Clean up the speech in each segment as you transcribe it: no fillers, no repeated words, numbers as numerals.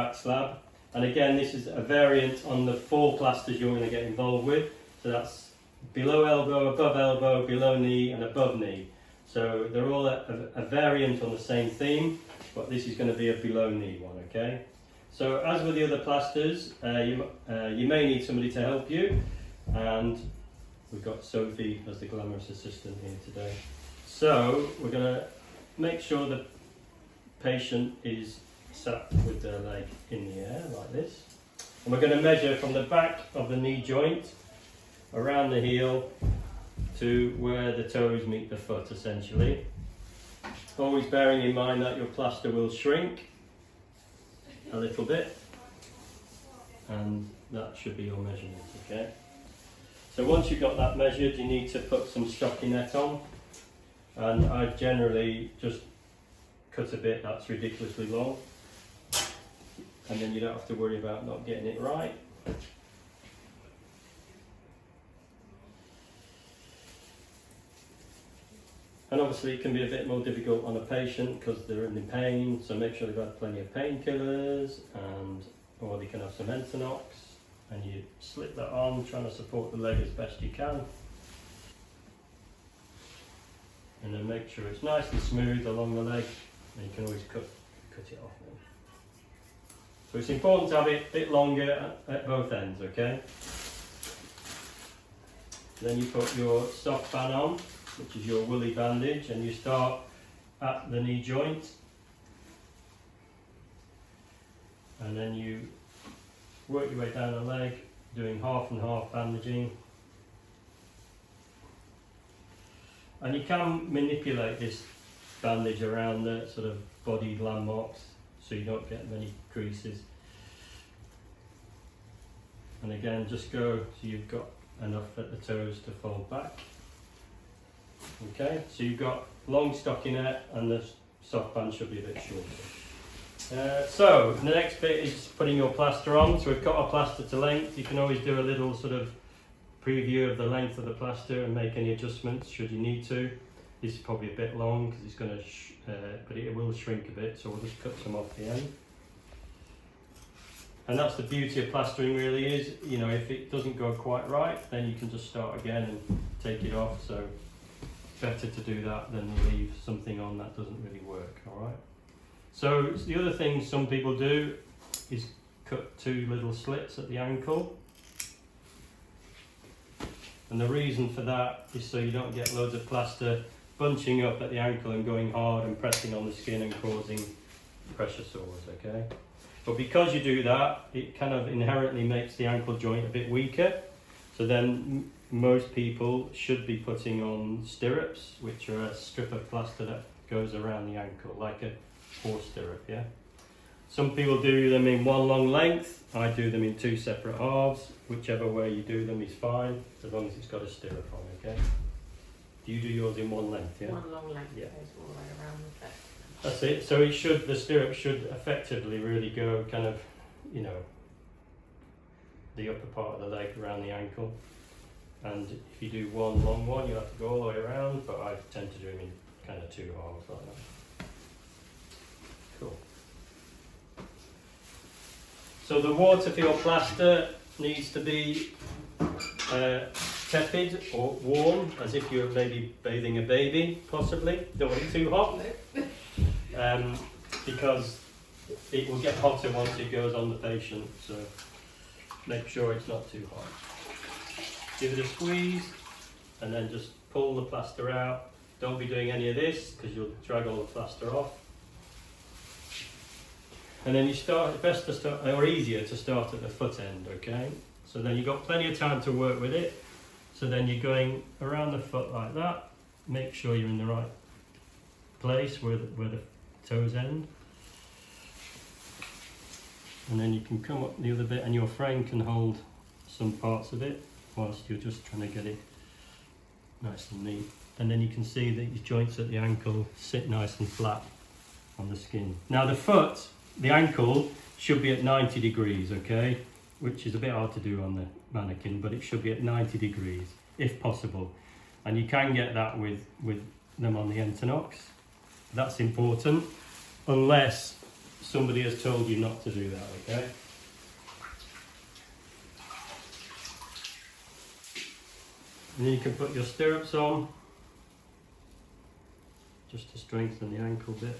Backslab. And again, this is a variant on the 4 plasters you're going to get involved with. So that's below elbow, below knee and above knee. So they're all a variant on the same theme, but this is going to be a below knee one, okay? So as with the other plasters, you may need somebody to help you, and we've got Sophie as the glamorous assistant here today. So we're going to make sure the patient is sat with their leg in the air like this, and we're going to measure from the back of the knee joint around the heel to where the toes meet the foot, essentially. Always bearing in mind that your plaster will shrink a little bit, and that should be your measurement, okay? So once you've got that measured, you need to put some stockinette on, and I generally just cut a bit that's ridiculously long, and then you don't have to worry about not getting it right. And obviously it can be a bit more difficult on a patient because they're in pain, so make sure they've had plenty of painkillers, or they can have some Entonox, and you slip that on, trying to support the leg as best you can. And then make sure it's nice and smooth along the leg, and you can always cut it off then. So it's important to have it a bit longer at both ends, okay? Then you put your soft band on, which is your woolly bandage, and you start at the knee joint, and then you work your way down the leg, doing half and half bandaging. And you can manipulate this bandage around the sort of body landmarks so you don't get many creases. And again, just go so you've got enough at the toes to fold back. Okay, so you've got long stockinette, and the soft band should be a bit shorter. So the next bit is putting your plaster on. So we've got our plaster to length. You can always do a little sort of preview of the length of the plaster and make any adjustments should you need to. This is probably a bit long because it's going to, but it will shrink a bit. So we'll just cut some off the end. And that's the beauty of plastering, really, is, you know, if it doesn't go quite right, then you can just start again and take it off. So better to do that than leave something on that doesn't really work. All right. So the other thing some people do is cut 2 little slits at the ankle, and the reason for that is so you don't get loads of plaster bunching up at the ankle and going hard and pressing on the skin and causing pressure sores. Okay, but because you do that, it kind of inherently makes the ankle joint a bit weaker. So then most people should be putting on stirrups, which are a strip of plaster that goes around the ankle, like a horse stirrup, yeah? Some people do them in one long length. I do them in 2 separate halves. Whichever way you do them is fine, as long as it's got a stirrup on, okay? Do you do yours in one length, yeah? One long length, yeah. goes all the way around with it. That's it. So it should, the stirrup should effectively really go kind of, you know, the upper part of the leg around the ankle. And if you do one long one, you have to go all the way around, but I tend to do them in kind of 2 halves like that. Cool. So the water for your plaster needs to be tepid or warm, as if you're maybe bathing a baby, possibly. Don't want it too hot, because it will get hotter once it goes on the patient, so make sure it's not too hot. Give it a squeeze, and then just pull the plaster out. Don't be doing any of this because you'll drag all the plaster off. And then you start, best to start, or easier to start at the foot end, okay? So then you've got plenty of time to work with it. So then you're going around the foot like that. Make sure you're in the right place where the toes end. And then you can come up the other bit, and your friend can hold some parts of it whilst you're just trying to get it nice and neat. And then you can see that your joints at the ankle sit nice and flat on the skin. Now the foot, the ankle should be at 90 degrees, okay? Which is a bit hard to do on the mannequin, but it should be at 90 degrees if possible. And you can get that with them on the Entonox. That's important, unless somebody has told you not to do that, okay? And then you can put your stirrups on, just to strengthen the ankle bit.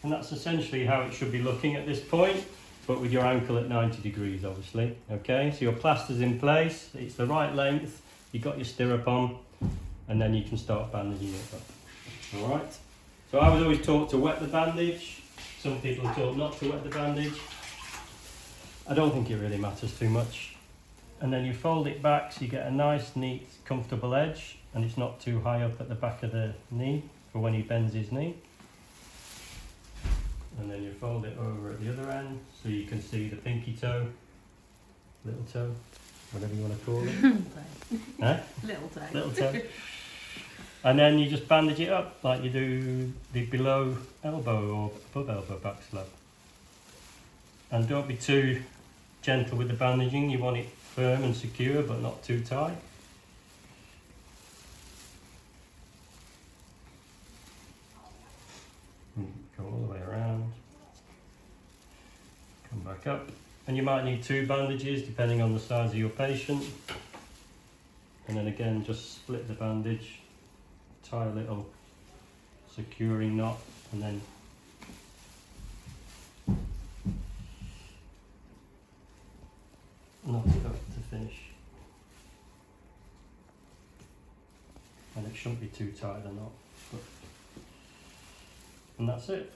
And that's essentially how it should be looking at this point, but with your ankle at 90 degrees, obviously. Okay, so your plaster's in place, it's the right length, you've got your stirrup on, and then you can start bandaging it up. Alright, so I was always taught to wet the bandage. Some people are taught not to wet the bandage. I don't think it really matters too much. And then you fold it back so you get a nice, neat, comfortable edge, and it's not too high up at the back of the knee for when he bends his knee. And then you fold it over at the other end so you can see the pinky toe, little toe, whatever you want to call it. Huh? Little toe. Little toe. And then you just bandage it up like you do the below elbow or above elbow backslab. And don't be too gentle with the bandaging, you want it firm and secure but not too tight. Go all the way around, come back up, and you might need 2 bandages depending on the size of your patient. And then again, just split the bandage, tie a little securing knot, and then knot it up to finish. And it shouldn't be too tight, the knot. And that's it.